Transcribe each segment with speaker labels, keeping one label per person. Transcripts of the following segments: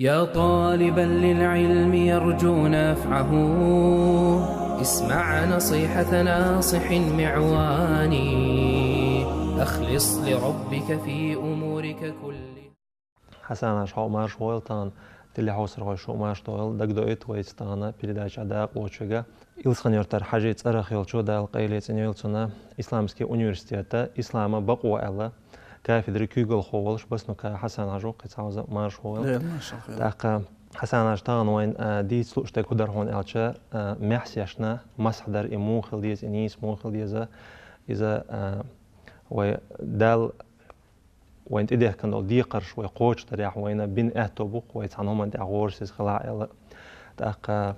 Speaker 1: يا طالبا للعلم يرجو نفعه، اسمع نصيحة ناصح معواني، أخلص لربك في أمورك كلها.
Speaker 2: حسنا شو ماش ويلتان تلي حوسر شو ماش طويل دقدويت ويستانا بريداش عداق وشجع إلسخن يرتر حاجة أرخ يلشو دال قيلة يلسونا إسلامسكي أونيفرسيتة إسلام بقوة الله كافدري كيغل خوالش بس نو حسن عجو قصاوز ماش ويل
Speaker 3: لا ما شاء الله.
Speaker 2: تاق حسن عشتان وين دي سلوشتك كدر هون ألشة محسيشنا مسحدر إموخل ديز إنيس موخل ديزا إذا ودال وين إديه كانوا ديقرش ويقوش تريح وين بين أهتبوق ويتعنهم أنت أغورسيس خلاعي تاق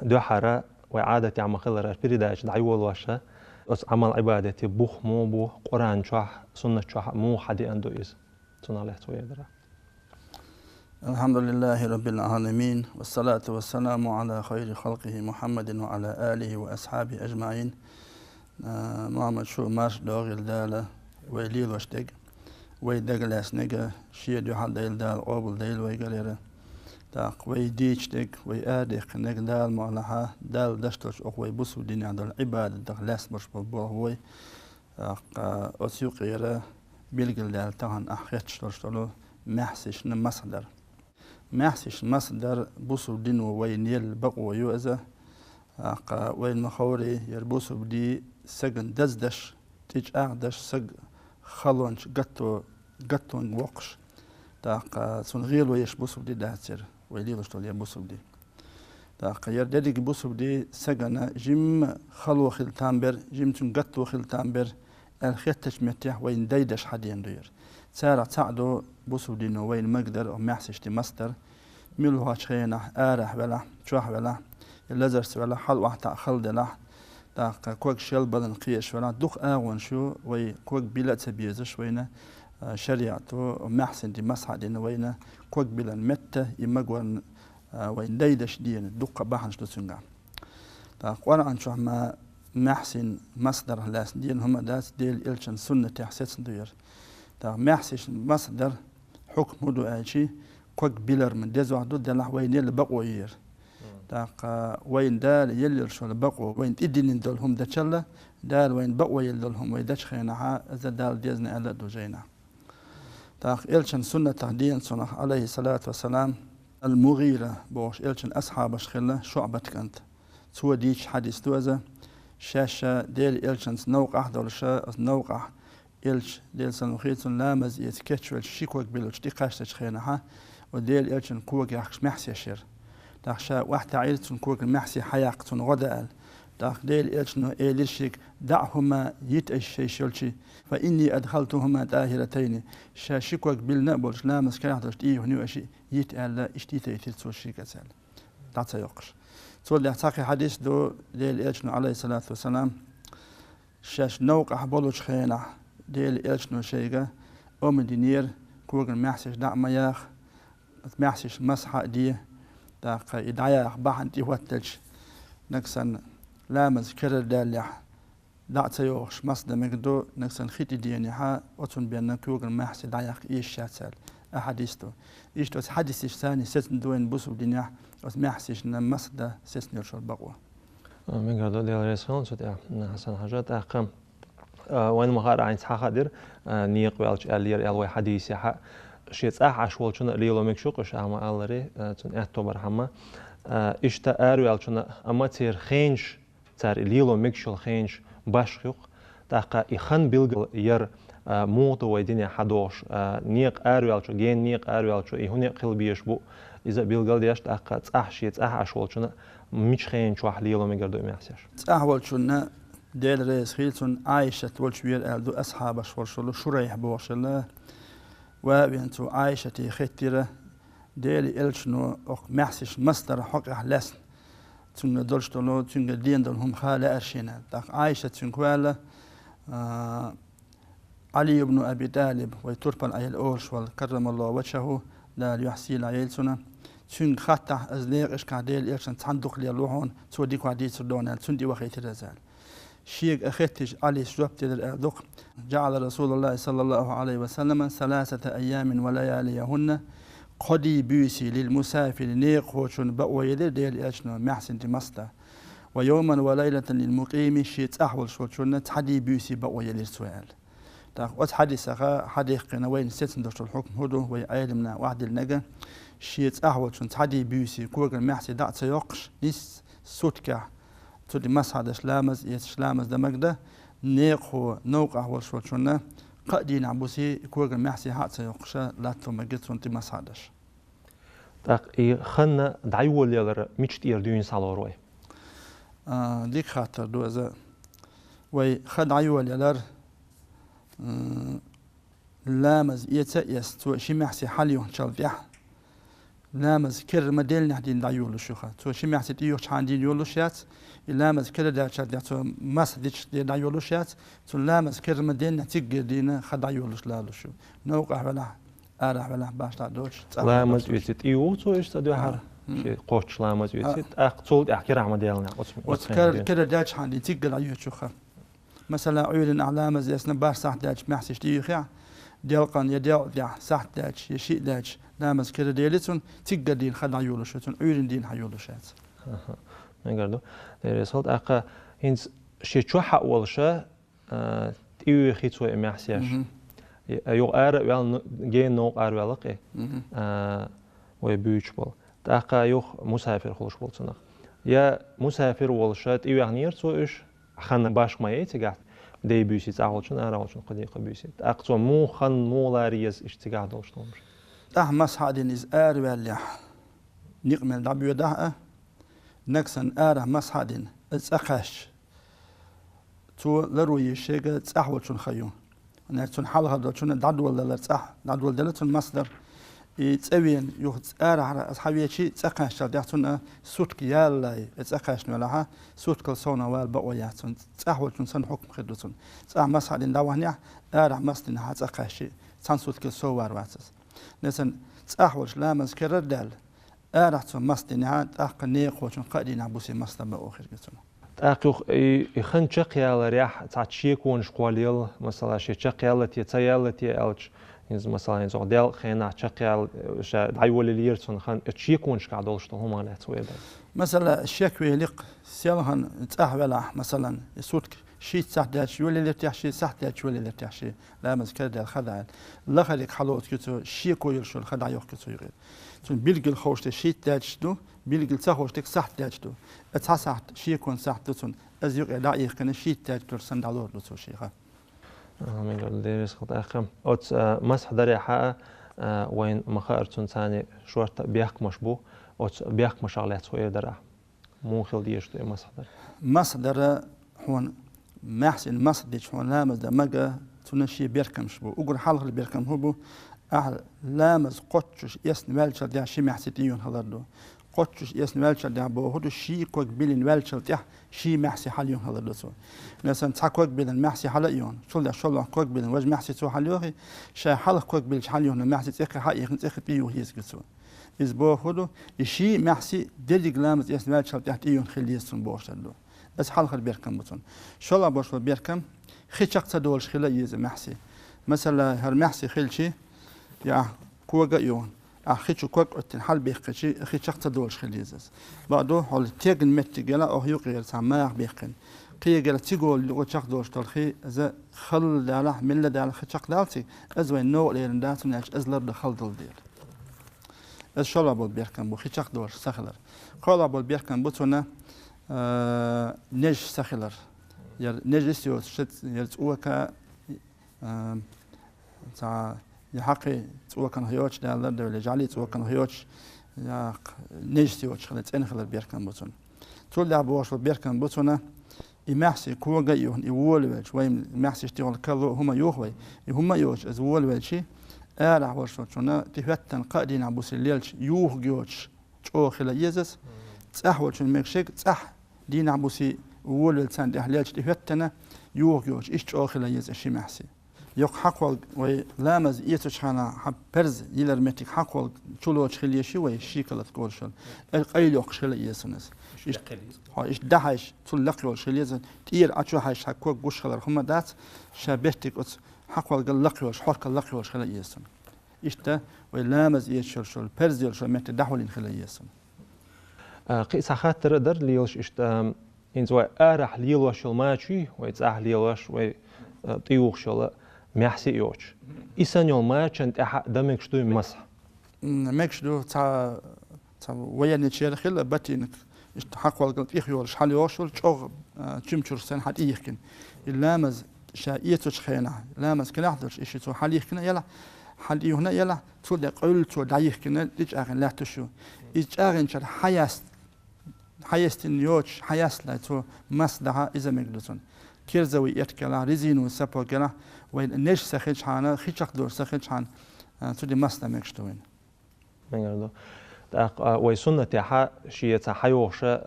Speaker 2: دو حرة وعادة عم خلرش بريداش دعيول وشة أس عمل عبادتي بوخ مو بوخ قرآن شح سنة شح مو حدي عنده إس سنة الله تويدرا.
Speaker 3: الحمد لله رب العالمين والصلاة والسلام على خير خلقه محمد وعلى آله وأصحابه أجمعين. محمد شو ماش دوغل دالة ويليل وشتق ويدقلاس نجا شيء دو حد ديل دال قبل ديل ويقريره تاق ويديشتق ويادق نج دال مالها دال دشتوش أو ويبص الدنيا دال عبادة دخلاس مش ببوه هو تاق أسيقيره بيلقل دال تهان أحيتش تشتلو محسش نمصدر محسش مصدر بصو دين وينيل بقوة يوزة وين مخوري يربصو بدي سجن دزدش تيج أعدش سج خلونش قطون وقش تاق سنغيل ويش بصو بدي دهتر ويليلوش تولي بصو بدي تاق يرددك بصو بدي سجن جيم خلو خل تامبر جيم تون قطو خل تامبر الخيتش متيح وين ديدش حدين دير سارع تعدو بصو دينو وين مقدر أو محسش دي مصدر ميلوها شخينة آرح ولا شوح ولا اللزرس ولا حل واحد خلد له تاق كوك شل بدن قيش ولا دوخ آغون شو وي كوك بلا تبيزش وينا شريعته محسن دي مسح دينو وينا كوك بلا متة يمقون وين ديدش دين دوخ باحنش لسنغا تاق وانا انشوح ما محسن مصدر لاس دين هما داس ديل إلشن سنة تحسيس دير تاق محسش مصدر حكم هدو آشي كوك بيلر من ديز واحدو دلح وين يلي بقوة يير تاق وين دال يلي رشو البقوة وين تدين دولهم داتشلا دال وين بقوة يلي دولهم ويداتش خيناها إذا دال ديزنا ألا دو جينا تاق إلشن سنة تهدين سنة عليه الصلاة والسلام المغيرة بوش إلشن أصحابش خلا شعبة كانت سوى ديش حديث دوزة شاشة ديل إلشن نوقع دولشا نوقع إلش ديل سنوخيتون لا مزيت كتشول شيكوك بيلوش دي قاشتش خيناها وديل إلشن كوك يحكش محسي شير تاخشا واحد عيلتون كوك المحسي حياقتون غدال تاخ ديل إلشنو إيلشيك دعهما يتأشي شولشي فإني أدخلتهما داهرتين شاشيكوك بالنبولش لا مسكاحتش إيه هنو أشي يتألا اشتيتي تلسو الشيكة تعطى يوقش تقول لي احتاقي حديث دو ديل إلشنو عليه الصلاة والسلام شاش نوق أحبولوش خينة ديل إلشنو شيكا دينير كوك المحسيش دع مياخ محسيش مسحة دي تاق إدعياخ باحن دي واتلش نكسن لامز كرر داليح دع تيوخش مصدر مقدو نكسن خيتي دينيحا وطن بيانا كوك المحسي دعياخ إيش شاتسال أحاديثتو إيش حديثيش ثاني ستن دوين بوسو دينيح محسيش نمصدر ستن يرشو البقوة
Speaker 2: من قالوا ديال ريسون سوت حسن حاجات أقام وين مهار عين حاضر نيق والش ألير ألوي حديث يح شيء صح عشوال شنو ليلو مكشوقش أما ألري تون أتوبر هما إشتا أرو والشنا أما تير خينش تار ليلو مكشول خينش باشخيق تاقا إخن بيلغ ير موتو ويدين حدوش نيق أرو والشو جين نيق أرو والشو إهوني قل بيشبو إذا بيلغ ديش تاقا صح شيء صح عشوال شنو مش خين شو حليلو مقدر يمسيش.
Speaker 3: أحوال شنا ديل رئيس خيلتون عايشة والشوير ألدو أصحاب شورشلو شريح بوشلا وبينتو عايشة خيتيرة ديل إلشنو أق محسش مصدر حق أحلسن تنجا دولشتلو تنجا دين دولهم خالة أرشينا تاق عايشة تنكوالا علي بن أبي طالب ويتربن أي الأورش والكرم الله وجهه لا يحسيل عيلتنا تون خطة أزليق إيش كعديل إيش تصندق لي اللوحون توديك وعدي تردون تندي وخيت الرزال شيء أخذتش علي شربت الأردق جعل رسول الله صلى الله عليه وسلم 3 أيام ولياليهن قدي بيسي للمسافر نيقوشن بأويدر ديال أشنا محسن تمستا ويوما وليلة للمقيم شيت أحول شوشن تحدي بيسي بأويدر سؤال تاخ حديث حديث قنوين ستن دوش الحكم هدو ويعلمنا واحد النجا شيت أحول شن تحدي بيسي كوغل محسي دعت يقش نيس سوتكا تودي مسحد شلامز يشلامز دمجده نيقو نوق أحول شوشن قدي نعبوسي كوغل محسي هات يقش لا تمجد سنتي مسحدش
Speaker 2: تاق خنا دعيول يلر ميشت يردين سالوروي
Speaker 3: ديك خاطر دوزا وي خد عيول يلر لامز يتأيس تو شي محسي حاليو شالبيح لامز كر مدل نحدين دعيول شوخا تو شي محسي تيو شاندين يولوشيات لامز كر دا شاد تو مس ديش دعيولوشيات تو لامز كر مدل نتيجة دينا خد عيولوش لالوشو نوقع ولا أرح ولا باش دوش
Speaker 2: لامز يتت إيو تو إيش تدو حر شيء قوش لامز يتت أقصد أحكي رحمة ديالنا
Speaker 3: وتكر كر داش عندي تيجة دعيول شوخا مثلا عيون أعلام زي بار صح داش محسش تيخيا ديالقان يديال ديا صح داش يشيء داش لامز كده ديالتون تيجة دين خد عيولوشتون عيون دين عيولوشات
Speaker 2: ما قردو رسالة أقا هنز شيء شو حق والشة تيو خيتوا محسيش يو أر ويل جين نوق أر ويلك ويبيوش بول أقا يو مسافر خلص بولتنا يا مسافر والشة تيو يعني تو إيش خان باش ما يتجاه دي بيسي تعالشون أراوشون قديقة بيسي أقصى مو خان مو لاريز اشتجاه دولشون
Speaker 3: مس هادين إز آر ولا نقمل دبيو ده نكسن آر مس هادين إز أخش تو لروي شيء تأحولشون خيون نحن حال هذا شون دادول ولا تأح دادول دلتون مصدر يتأوين يخد آر على أصحابي شيء تأخش تدعتون سوتك يلا تأخش نولها سوتك الصونا والبقوياتون تأحولشون سن حكم خدتون تأح مس هادين دوانيا آر مصدين هات أخش سن سوتك الصوار واتس نسن تأحولش لا مذكرة دال آرحتون مصدين هات أحق نيقوشون قادين عبوسي مصدر بأخر قتون
Speaker 2: أقوخ يخن شقيال رياح تعشيك ونشقواليل مثلا شي شقيال تيتسيال تيالش مثلا ينزع ديال خينا شقيال دعيول ليرتون خن تشيك ونشقعدولشتون هما نحتوي
Speaker 3: مثلا الشكوى لق سيلهن تأحولا مثلا يسوتك شيء صح داش يولي لرتاح شيء صح داش يولي لرتاح شيء لا مذكر دال خدع لا خليك حلوت كتو شيء كويل شو الخدع يوك كتو يغير تون بيلقل خوشت شيء داش دو بيلقل صحوشتك صح داش دو اتحصح شيء يكون صح دو از يوك لا يخن شيء داش دو سندالور دو شيء ها
Speaker 2: من قال ديرس خد أخم أوت مسح دري حق وين مخارتون ثاني شورت بيحك مشبو أوت بيحك مشغلات سوية درع مو خل ديش تو مسح دري
Speaker 3: مسح درع هون محسن مصدش هون لامز دمجة تنشي بيركم شبو أقول حلق اللي بيركم هو أهل لامز قطش يسن والشل ده شيء محسيتيون هذا قطش يسن والشل ده بو هو شيء كوك بيلين والشل ده شيء محسي حاليون هذا ده مثلا تحكوك بيلين محسي حاليون شو ده شو الله كوك بيلين وجه محسي تو حاليوه شيء حلق كوك بيلين حاليون محسي تأخذ حقيقة تأخذ بيو هيزكسو إذ بو هو شيء محسي دليل لامز يسن والشل ده تيون خليسون بوشلو بس حلقة بيركم بتون شو الله باش بيركم خيشق تدولش خلا يز محسي مثلا هر محسي خلشي يا كوجا يون خيشو كوج تنحل بيخشي خيشق تدولش خلا يز بعده حول تيجن متجلا أو يقير سماع بيخن قيه جلا تيجول وشق دوش تلخي إذا خل داله من داله خيشق دالتي أزوين نوع لين داتن إيش أزلر دخل دل دير إيش شو الله باش بيركم بخيشق دوش سخلر قال باش بيركم بتونا نج سخلر ير نجس يوشت يرتوكا تا يحقي توكن هيوش دالر دول جالي توكن هيوش يا نجس يوش خلت ان خلر بيركن بوتون تول لعب واش بيركن بوتونا يمحسي كوغا يون يولوج ويم محسي شتيول كلو هما يوخوي هما يوش از ولوجي الا واش تونا تفتن قادين ابوس الليلش يوخ جوش او خلا يزس صحوش المكشك صح دين عبوسي ولل سند اهليش تفتنا يوخ يوش ايش او خلا يز شي محسي يوق حقول ولامز يتشخنا حبرز يلرمتك حقول تشولوش خليه شي وي شيكلت كولشل القيل يوق خلا يسنس ايش دحش تلقيول شليز تير اتشو هاش حكو غوش خلر هما دات شابهتك حقول قال لقيوش حرك لقيوش خلا يسن إشتا ولامز يشرشل برزيل شو مت دحولين خليسون
Speaker 2: قيس خاطر در ليلش إشتا إن زوا أرح ليلوش الماتشي ويتزاح ليلوش ويطيوخ شل محسي يوش إسان يوم ماتش أنت أح دمك شتوي مسح
Speaker 3: ماكش دو تا ويا نتشير خلا باتينك حق والقلت إخيولش حال يوشل شغل تشمشر سن حد إيخكن اللامز شايتوش خينا لامز كناحدرش إيش تو حال يخكن يلا حال هنا يلا تود قول تو دايخكن ليش أغن لا تشو إيش أغن شر حياست نيوش حياست لا تو مصلحة إذا مقدسون كيرزوي يتكلا رزينو سبوكلا وين نيش سخيج حانا خيشك دور سخيج حان تودي مصلحة مكشتوين
Speaker 2: من ويسنة تاعها شيء تحيوشة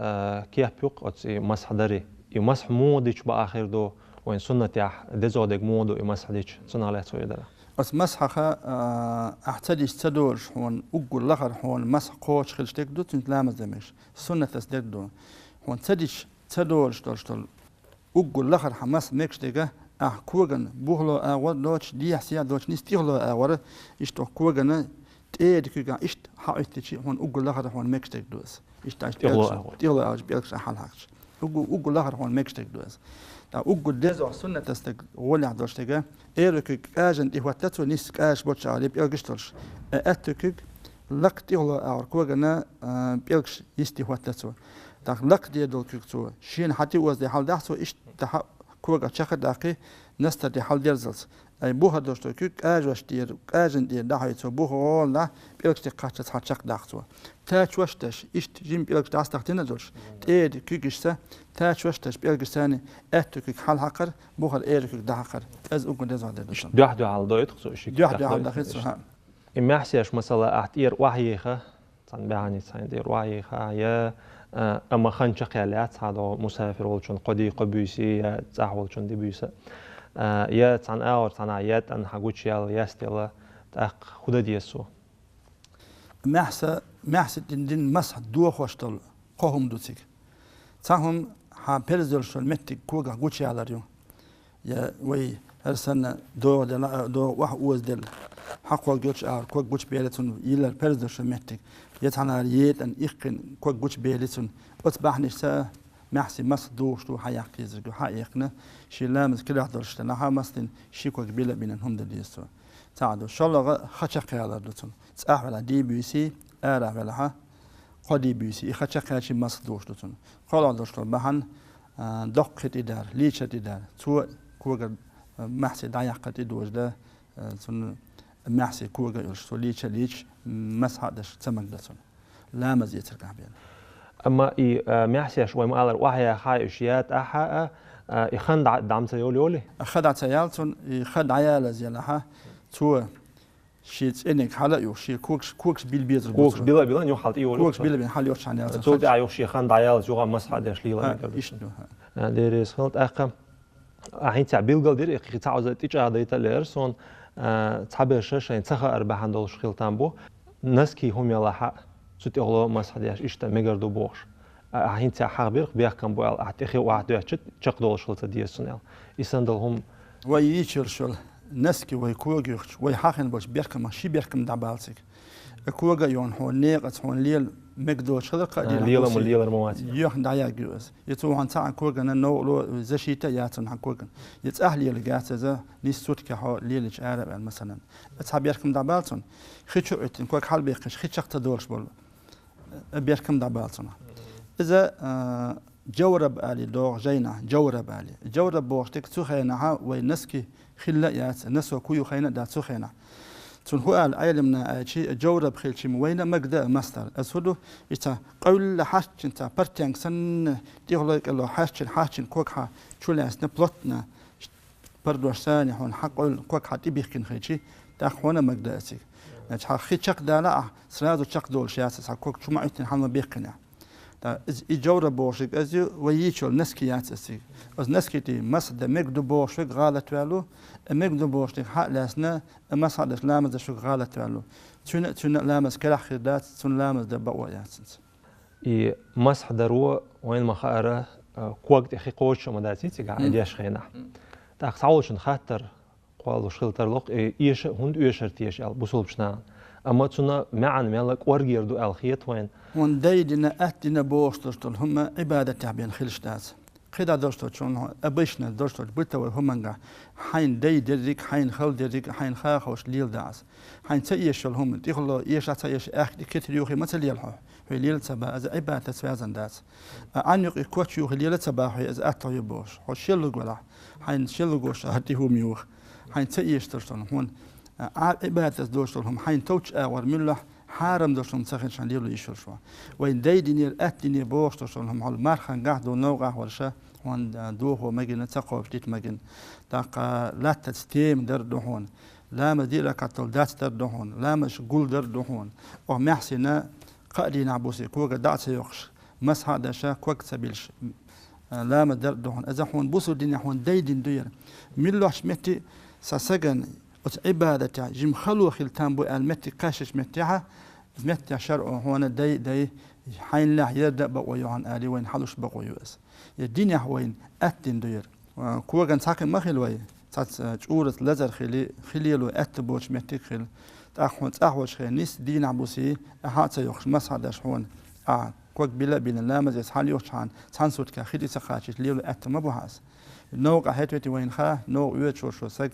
Speaker 2: كيه بيق أتسي مسح دري يمسح موديش بآخر دو وين سنة تاع دزودك مودو يمسح ديش سنة على سوي دلا
Speaker 3: بس مسحها أحتاج تدور هون أقول لخر هون مسح قوش خلشتك دو تنتلامز دمش سنة تصدق دو هون تديش تدور شتول أقول لخر حماس ميكش دقة كوغن بوهلو أول دوش دي حسيا دوش نستيغلو أول إشتو كوغن تيد كوغن إشت حايتشي هون أقول لخر هون ميكش دق دوس إشت تيغلو أول بيلكش حال هاكش أقول لخر هون ميكش دق دوس تا أقول دزو سنة تصدق ولا دوش دقة إيركك أجن إهواتتو نيسك أج بوتش على بيلكشتولش أتكك لق تيغلو أول كوغن بيلكش يستيهواتتو تا لق دي دول كوكتو شين حتى وز دي حال دحسو إشت تحق كوغا تشخ داقي نستا دي حال ديرزلز أي بوها دوشتو كوك أجوش دير أجن دير داحيتو بوها ولا بيلكش دي قاتش حتشق داقتو تاش وشتش إشت جيم بيلكش داستاقتين دولش تيد كوكشتا تاش وشتش بيلكش ثاني أتو كوك حال حقر بوها الإير كوك داحقر أز أقول دزو على دوشن
Speaker 2: دوح على دويت خصو إشي
Speaker 3: دوح على داخيتو ها
Speaker 2: إما حسيش مثلا أحتير وحيخة تان بعني تان دير وحيخة يا أما خانش قيالات هذا مسافر ولشون قدي قبيسي تزاحول دي بيسا يا تان أور تان عيات أن حقوش يال يستيلا تأق خدا ديسو
Speaker 3: محسا دين مسح دوخ وشتل قهم دوتيك تاهم ها بيرزل شو المتك كوغا قوش يالاريو يا وي هرسنا دو واحد اوز دل حق والجوش كوغ قوش بيالتون يلا بيرزل شو المتك يتعنا ريت أن إخن كوك بوش بيلسون أصبح نشتا محسي مس دوش تو حياك يزرقو حياكنا شي لامز كل واحد درشتا نها مستن شي كوك بيلا بينهم دليستو تعدو شالله خشق على دوتون تسأح على دي بي سي أرى على قدي بي سي خشق على شي مس دوش دوتون قال دوش بحن دقة إدار ليشة إدار تو كوك محسي دايقة دوش ده سن محسي كوغا يرشتو ليش مسح دش تمك دسون لا مزيد ترجع بين
Speaker 2: أما محسي شوي مقالر وحيا خاي أشياء أحا يخند دعم سيولي
Speaker 3: خد عيالتون يخد عيال زيالها تو شيت إنك حلا يو شي كوكس بيل
Speaker 2: كوكس بيلا نيو حالت يولي
Speaker 3: كوكس بيل حال يوش عن عيالتون
Speaker 2: تو دع يو شي خند عيال جوا مسح دش ليلا
Speaker 3: يشدو
Speaker 2: ديريس خلط أخم أحين تعبيل قال دير إخي تعوز تيجي هذا يتليرسون تعبير شيء تخا أربعة دول شخيل تامبو نسكي هم يلا حق سوتي أغلو مسح ديش إشتا ميجردو بوش أحين تحق بيرق بيحكم بوال أعتقي واحد يحشت شق دول شخيل تديسونيل يسندلهم
Speaker 3: وييشر شل نسكي ويكوغيخش ويحاخن بوش بيحكم شي بيحكم دعبالسك كوغا يون هون نيقت هون ليل مقدور شدق
Speaker 2: ليلة من ليلة مواتي
Speaker 3: يوحن دعيا جوز يتو هان تاع كوغن نو لو زشيتا ياتن هان كوغن يتأهلي لقات ذا نيستوت كحو ليلج عرب مثلا تصحاب يركم دعبالتون خيتشو اتن كوك حال بيقش خيتشق تدورش بول بيركم دعبالتون إذا جورب آلي دوغ جينا جورب آلي جورب بوغتك تخينها وينسكي خلا يات نسو كويو خينا دا تخينا تون هو علمنا شيء جورب خيل شيء وين مقدر ماستر أسودو إذا قول حاش أنت برتيان سن تيغلق الله حاش كوكها شو لاس نبلطنا بردوش ثاني هون حقول كوكها تبيخين خيل شيء تأخونا مقدر أسيك نجح خيل شق دالا سلازو شق دول شيء كوك شو ما عتين حنا بيخنا تا الجورب بوشك أزيو وييشول نسكيات أسيك أز نسكيتي مسد مقدر بوشك غالت والو مقدر بوشك حق لاسنا مسد لامز شو غالت والو تون لامز كلا خدات تون لامز دبوا ياسنس
Speaker 2: مسح درو وين ما خاره كوك تخي قوش ومداتي تيجا عنديش خينا تاخ تعوش خاطر قالوا شلترلق إيش هند إيشرتيش أل بسولبشنا أما تنا معن ملك ورجيردو الخيط وين
Speaker 3: هون ديدنا أتنا بوسترتل هم عبادة تعبين خلشتاز خدا دوستو شون أبيشنا دوستو بتوه همانجا حين ديدريك حين خل ديدريك حين خاخوش ليل داس حين تيشل هم تيخلو إيش تيش أخد كتريوخي ما تليلها في ليل سبا از عبادة سوازن داس عنيق كوتشيو ليل سبا هي از أتو يبوش هو شلو قلا حين شلو قوش هتيهم يوخ حين تيش ترسون هون عبادة دوستهم حين توش أور مله حرم دوستهم سخن شان ليلو يشل شو وين ديدني أتني بوش دوستهم هال مرخن قاعدو نوقع ورشة هون دوه مجن تقوف تيت مجن تاق لا تستيم دردو هون لا مدير كتل دات دردو هون لا مش قول دردو هون أو محسنا قادي نعبوسي كوجا دات يخش مس هذا شا كوك سبيلش لا مدردو هون إذا هون بوسو الدنيا هون ديدن دير ملوش متي سسجن عبادة جم خلو خلتان بو المتي قاشش متيها متي شرع هون دي حين لا يرد بقوي عن آلي وين حلوش بقوي بس الدنيا وين أتن دير كوجا ساكن ما خلوي سات جورت لزر خليلو أتبوش متي خل تأخوش خل نيس دين عبوسي هات يخش مسعدش هون كوك بلا لا مزيس حال يوشان سانسوت كخيدي سخاشش ليلو أت ما بوهاس نوق هاتوتي وين خا نوق يوتشور شو سك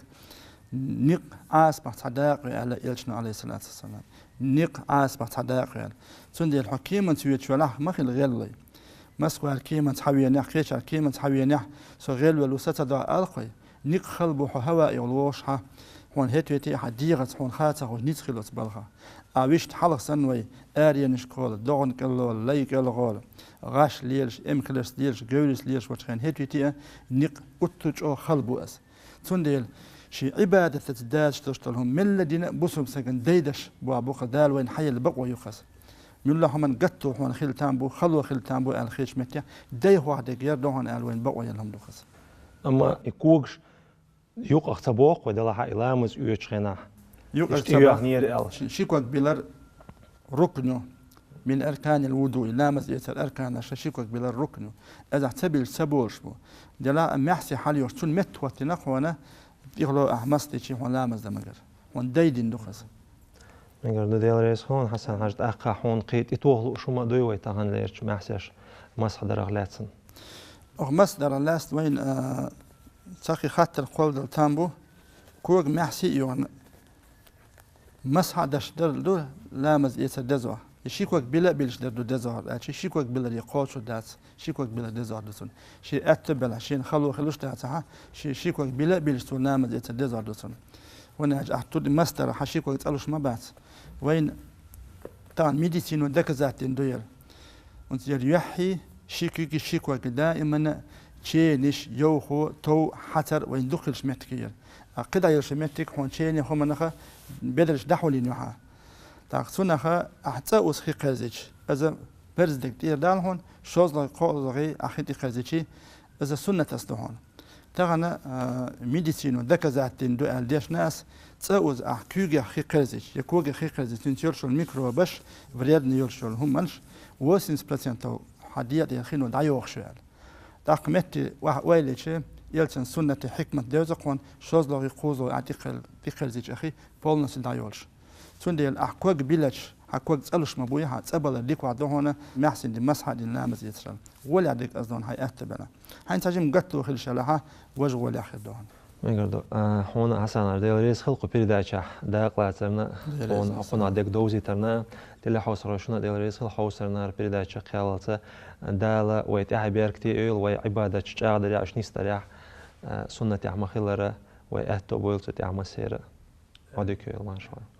Speaker 3: نق عاس بحصداق على إلشنا عليه الصلاة والسلام نق عاس بحصداق على سندي الحكيمة تيوتشوله ما خل غلي مسكوا الكيمة تحوي نح كيش الكيمة تحوي نح سغل ولوسة ألقي نق خلبه هواء يلوشها هون هاتوتي حديقة هون خاطر هون نتخلص بالها أويشت حلق سنوي آريان شكول دون كلول لي كلول غاش ليلش إمكلس ليلش جولس ليلش وشخين هاتوتي نق أتوج أو خلبو أس سندي شي عبادة تزداد تشتغلهم من الذين بوسهم سكن ديدش بوابوق دال وين حي البقوة يخص من الله من قطو هون خلتان بو خلو خلتان بو الخيش متى دي واحد غير دهون ال وين بقوة يلهم دخص
Speaker 2: أما يكوغش يوق اختبوق ودلها إلامز يوتشخنا
Speaker 3: يوق
Speaker 2: اختبوق
Speaker 3: شيكوك بلر ركنه من أركان الوضوء لامز يسر أركان شيكوك بلر ركنه إذا احتبل سبورش بو دلا محسي حاليوش تون مت وتنقونا يخلو أحمستي شيء هون لامز دمجر هون ديدين دخس
Speaker 2: مگر دل رئیس هون حسن حاجت أقا هون قيت يتوهلو شو ما دوي تهان ليرش محسش مس درغ لاتسن
Speaker 3: مس درغ لاست وين ساقي خاطر قول دل تامبو كوغ محسي يون مس هادش دل لامز يسر دزوا شيكوك بلا بيلش دردو دزار شيكوك بلا يقوشو داس شيكوك بلا دزار دسون شي اتبل شي خلوش داتها شيكوك بلا بيلش تو لامز يسر دزار دسون وانا احتود ماستر حشيكوك تسالوش ما بعد وين طبعا ميديسين ودك ذاتين دوير وانت يحيي شيكوك دائما تشينش يوخو تو حتر وين دخلش متكير قدا يرشمتك هون تشيني هم نخا بدرش دحولي نوحا تاخسونها أحتى أسخي قرزيج إذا برز دكتير دال هون شوز لا قوزغي أخيتي قرزيجي إذا سنة أصلهون تغنى ميديسين ودك زاتين دو ألديش ناس تأوز أحكيوجي أخي قرزيج يكوجي أخي قرزيج تنشيرشوا الميكرو باش فرياد نيرشوا هم منش وسنس بلاتينتو حديات يخينو دايوخ شوال تاقمتي ويليشي يلتن سنة حكمة دوزقون شوز لا قوزو أعتقل في قرزيج أخي بولنس دايولش سندي الأحكوك بيلش حكوك تسألوش مبويا هتسأبل الليك وعدو هنا محسن دي مسحة دي لامز يتسرل ولا عديك أصدون هاي أتبنا هاي تجيم قتلو خلش لها وجه ولا أخير دوهن
Speaker 2: ميقردو هون حسن عردي وريس خلقو بيردايشا داق لاترنا هون عديك دوزي ترنا دي حوص روشنا دي وريس خل حوصرنا بيردايشا خيالتا دالا ويتاحي بيركتي ايل ويعبادة تشاق دريا اشنيس دريا سنة يعمى خلرا ويأتو بويلتو يعمى سيرا عديك ايل ما شاء الله